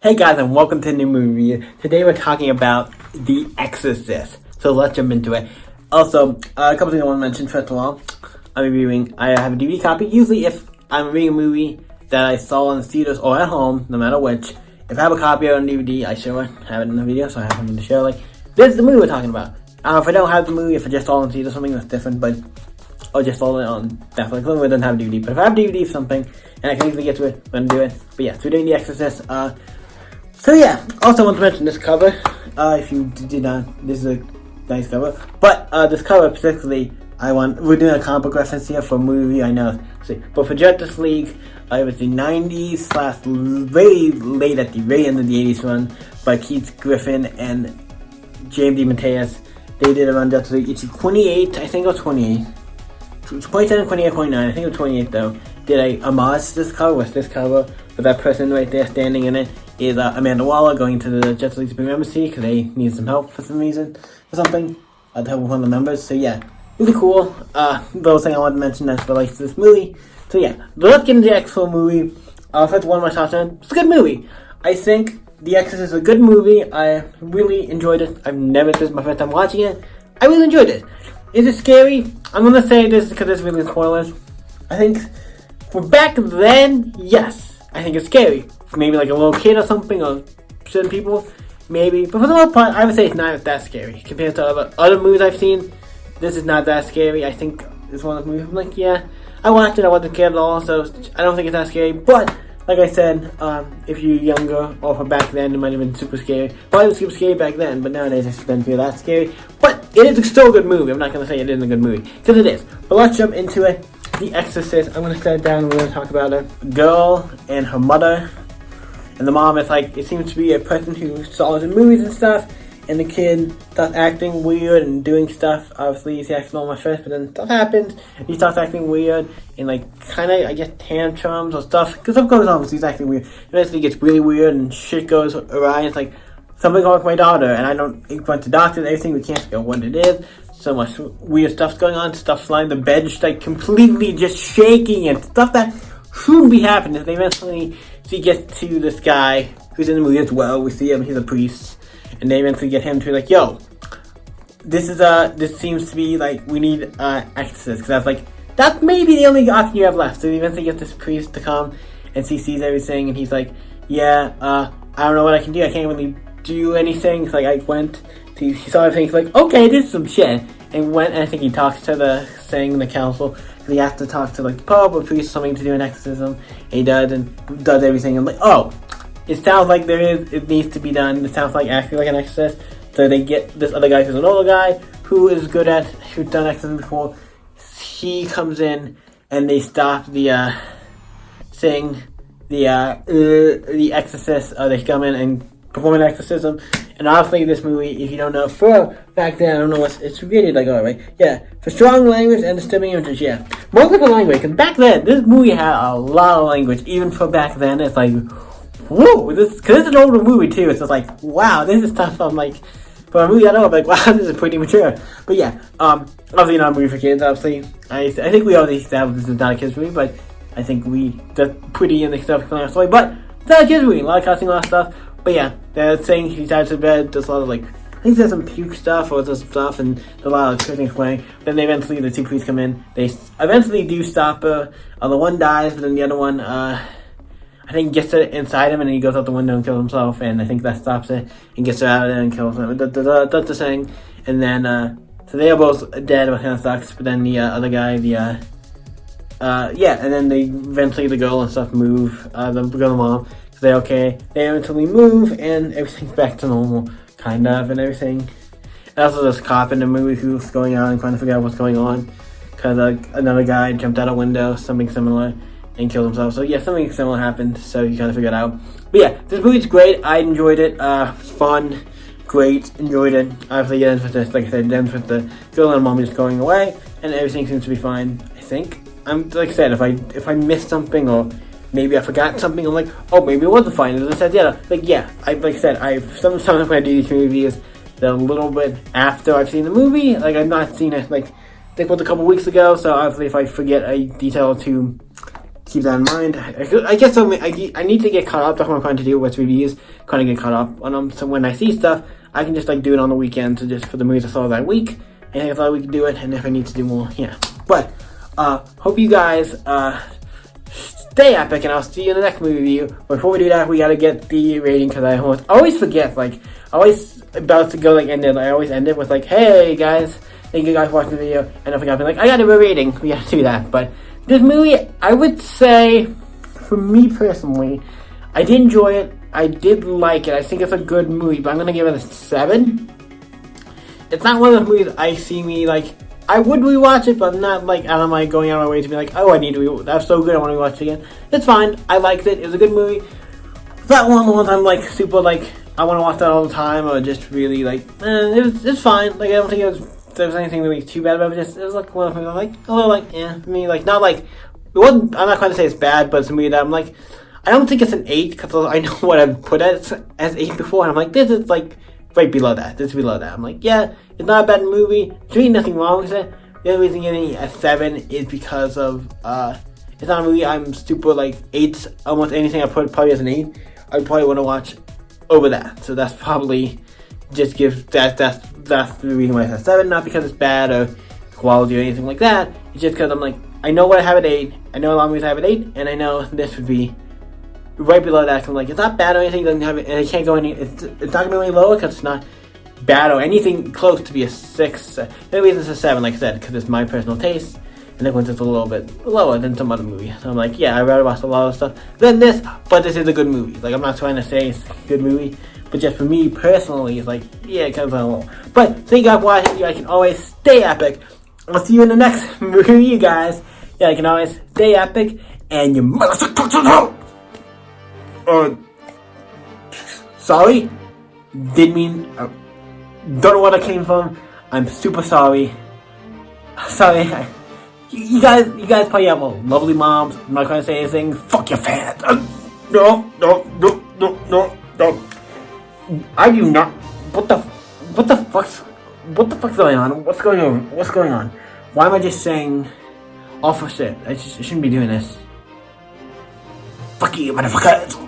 Hey guys, and welcome to a new movie review. Today we're talking about The Exorcist. So let's jump into it. Also, a couple things I want to mention. First of all, I have a DVD copy. Usually if I'm reviewing a movie that I saw in the theaters or at home, no matter which, if I have a copy of it on DVD, I show it, have it in the video, so I have something to show. Like, this is the movie we're talking about. If I don't have the movie, if I just saw it in theaters, something that's different, or just saw it on Netflix, then we don't have a DVD. But if I have a DVD of something, and I can easily get to it, I'm going to do it. But yeah, so we're doing The Exorcist. So yeah, also want to mention this cover. If you did not, this is a nice cover. But this cover particularly, we're doing a comic book reference here for a movie, I know. But for Justice League, it was the 90s / very late at the very end of the 80s run by Keith Griffin and James D. Mateus. They did it on Justice League. It's 28, I think it was 28. 27, 28, 29, I think it was 28 though. Did a homage to this cover with that person right there standing in it. Is Amanda Waller going to the Justice League Supreme Embassy because they need some help for some reason or something to help with one of the members. So yeah, really cool. The other thing I wanted to mention that relates to this movie. So yeah, let's get into the actual movie. First one of my thoughts on it's a good movie. I think The Exorcist is a good movie. I really enjoyed it. This is my first time watching it. I really enjoyed it. Is it scary? I'm gonna say this because there's really spoilers. I think for back then, yes. I think it's scary. Maybe like a little kid or something, or certain people, maybe. But for the most part, I would say it's not that scary. Compared to other movies I've seen, this is not that scary. I think it's one of the movies I'm like, yeah, I watched it, I wasn't scared at all, so I don't think it's that scary. But, like I said, if you're younger, or for back then, it might have been super scary. Probably was super scary back then, but nowadays it doesn't feel that scary. But it is still a good movie. I'm not going to say it isn't a good movie, because it is. But let's jump into it. The Exorcist, I'm going to sit down and we're going to talk about a girl and her mother. And the mom is like, it seems to be a person who saw it in movies and stuff. And the kid starts acting weird and doing stuff. Obviously, he's acting normal at first, but then stuff happens. He starts acting weird and like kind of, I guess, tantrums or stuff. Because stuff goes on, he's acting weird. Eventually, it gets really weird and shit goes awry. It's like, something wrong with my daughter. And he went to doctors and everything. We can't figure out what it is. So much weird stuff's going on. Stuff flying. The bed's like completely just shaking and stuff that shouldn't be happening. They eventually gets to this guy who's in the movie as well. We see him. He's a priest, and they eventually get him to like, yo, this seems to be like we need exorcist because that's maybe the only option you have left. So they eventually get this priest to come, and he sees everything, and he's like, yeah, I don't know what I can do. I can't really do anything. It's like I went. He saw everything, he's like, okay, this is some shit. And went, and I think he talks to the council. He has to talk to like the Pope or priest or something to do an exorcism. And he does, and does everything. And like, oh, it sounds like it needs to be done. It sounds like acting like an exorcist. So they get this other guy who's an older guy who's done exorcism before. He comes in, and they stop the exorcist. They come in and perform an exorcism. And obviously, this movie, if you don't know, for back then, I don't know it's rated like, alright, yeah, for strong language and disturbing images, yeah. Multiple language, because back then, this movie had a lot of language, even for back then, it's like, whoa, because it's an older movie too, it's just like, wow, this is stuff I'm like, for a movie I know, I'm like, wow, this is pretty mature. But yeah, obviously not a movie for kids, obviously. I think we already established this is not a kids movie, but I think that's pretty in the stuff going on, but it's not a kids movie, a lot of cussing, a lot of stuff. But yeah, they're saying he dives to bed, there's a lot of like, I think there's some puke stuff or there's stuff, and there's a lot of things playing. Then the two priests come in, they eventually do stop her. The one dies, but then the other one, I think gets it inside him, and then he goes out the window and kills himself, and I think that stops it, and gets her out of there and kills him. That's the thing. And then, so they are both dead, which kind of sucks, but then the other guy, and then eventually the girl and stuff move, the girl and mom. They eventually move, and everything's back to normal, kind of, and everything. And also there's a cop in the movie who's going on and trying to figure out what's going on, because another guy jumped out a window, something similar, and killed himself. So yeah, something similar happened, so you kind of figure it out. But yeah, this movie's great, I enjoyed it, fun, great, enjoyed it. Obviously, it ends with this, like I said, it ends with the girl and mom just going away, and everything seems to be fine, I think. Like I said, if I missed something, or maybe I forgot something, I'm like, oh, maybe it wasn't fine. As I said, sometimes when I do these reviews, they're a little bit after I've seen the movie. Like, I've not seen it, like, I think it was a couple weeks ago, so obviously if I forget a detail or two, keep that in mind. I guess I need to get caught up. That's what I'm trying to do with reviews. Kind of get caught up on them. So when I see stuff, I can just like do it on the weekends, so just for the movies I saw that week. And if I thought we could do it, and if I need to do more, yeah. But hope you guys stay epic, and I'll see you in the next movie review. But before we do that, we gotta get the rating because I always forget. Like I always about to go like end it. I always end it with like, "Hey guys, thank you guys for watching the video," and I forgot to be like, "I gotta do a rating." We gotta do that. But this movie, I would say, for me personally, I did enjoy it. I did like it. I think it's a good movie, but I'm gonna give it a 7. It's not one of those movies I see me like. I would rewatch it, but I'm not like out of my going out of my way to be like, oh, I need to rewatch. That's so good, I want to rewatch it again. It's fine. I liked it. It was a good movie. It's not one of the ones I'm like super like I want to watch that all the time, or just really like. It's fine. Like I don't think there was anything really too bad about it. It was like one of the things I'm like a little like I mean like not like it wasn't. I'm not going to say it's bad, but it's a movie that I'm like. I don't think it's an 8 because I know what I've put as 8 before, and I'm like, this is like right below that. This is below that. I'm like, yeah, it's not a bad movie. There's really nothing wrong with it. The only reason getting a 7 is because of it's not a movie I'm super like 8. Almost anything I put probably as an 8, I probably want to watch over that. So that's probably just gives that's the reason why it's a 7. Not because it's bad or quality or anything like that. It's just because I'm like, I know what I have at 8. I know a lot of movies I have at 8, and I know this would be right below that. So I'm like, it's not bad or anything. It doesn't have it, and it can't go any. It's not gonna be any lower because it's not bad or anything close to be a 6. The only reason it's a 7, like I said, because it's my personal taste, and that one's just a little bit lower than some other movies. So I'm like, yeah, I'd rather watch a lot of stuff than this, but this is a good movie. Like I'm not trying to say it's a good movie, but just for me personally, it's like, yeah, it comes on a little. But thank you guys for watching. You guys can always stay epic. I'll see you in the next movie, you guys. Yeah, I can always stay epic, and you motherfucker. Sorry, didn't mean, don't know where that came from. I'm super sorry. Sorry, you guys probably have lovely moms. I'm not gonna say anything. Fuck your fans. No. I do not. What the fuck's going on? What's going on? Why am I just saying awful shit? I shouldn't be doing this. Fuck you, motherfucker.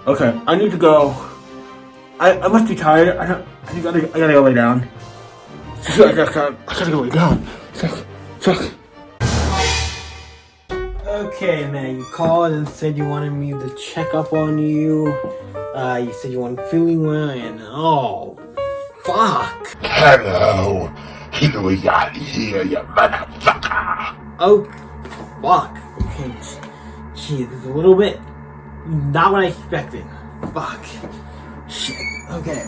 Okay. I need to go. I must be tired. I gotta go lay down. I gotta go lay down. Fuck. Okay, man. You called and said you wanted me to check up on you. You said you weren't feeling well, and oh, fuck. Hello. Here we are here, you motherfucker. Oh, fuck. Okay. Gee, this is a little bit not what I expected. Fuck. Shit. Okay.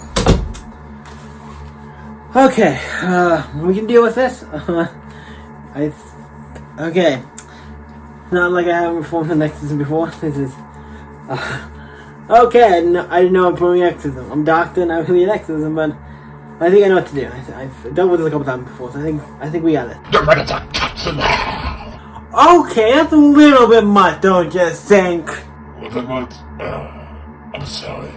We can deal with this. Okay. Not like I haven't performed an exorcism before. This is. Okay, I didn't know I'm performing exorcism. I'm doctor, not really an exorcism, but I think I know what to do. I've dealt with this a couple times before, so I think we got it. You're ready to catch him. Okay, that's a little bit much, don't you think? Was it much? I'm sorry.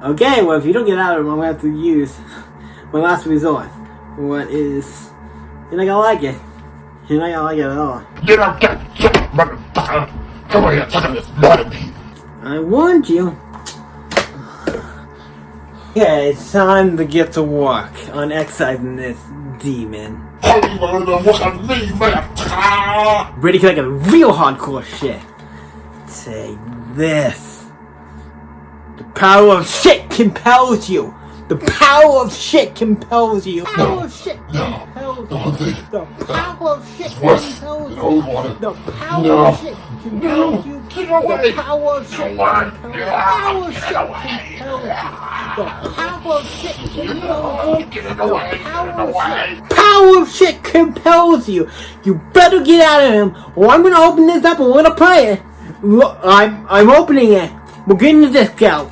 Okay, well, if you don't get out of it, I'm gonna have to use my last resort. What is... You're not gonna like it. You're not gonna like it at all. You don't get shit, motherfucker. Come on here, suck on this blood teeth. I warned you. Okay, it's time to get to work on excising this demon. Ready to like a real hardcore shit. Say this. The power of shit compels you. The power of shit compels you. The power of shit compels you. The power of shit compels you. The power of shit compels you. The power of shit compels you. The power of shit compels you. The power of shit compels you. The power of shit compels you. You better get out of him, or I'm gonna open this up and we're gonna play it. Look, I'm opening it. We're getting the disc out.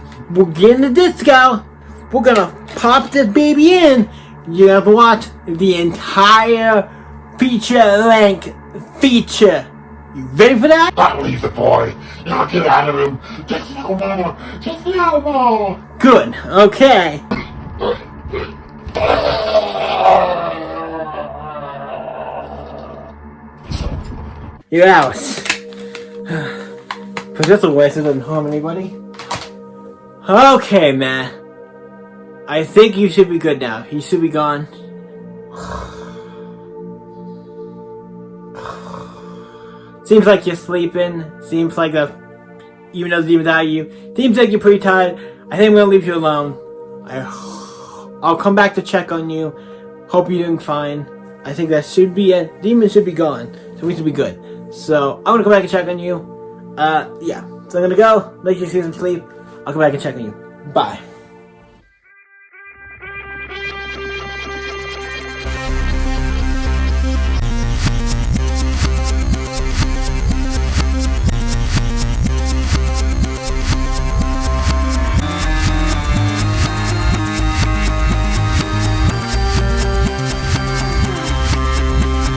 We're gonna pop this baby in. You have to watch the entire feature-length feature. You ready for that? Don't leave the boy. Now get out of him. Just no more. Just no more. Good. Okay. You're out. Cause that's a waste. It doesn't harm anybody. Okay, man. I think you should be good now. You should be gone. Seems like you're sleeping. Seems like even though the demon's out of you, seems like you're pretty tired. I think I'm gonna leave you alone. I'll come back to check on you. Hope you're doing fine. I think that should be it. Demon should be gone, so we should be good. So I'm gonna come back and check on you. Yeah. So I'm gonna go. Let you see some sleep. I'll come back and check on you. Bye.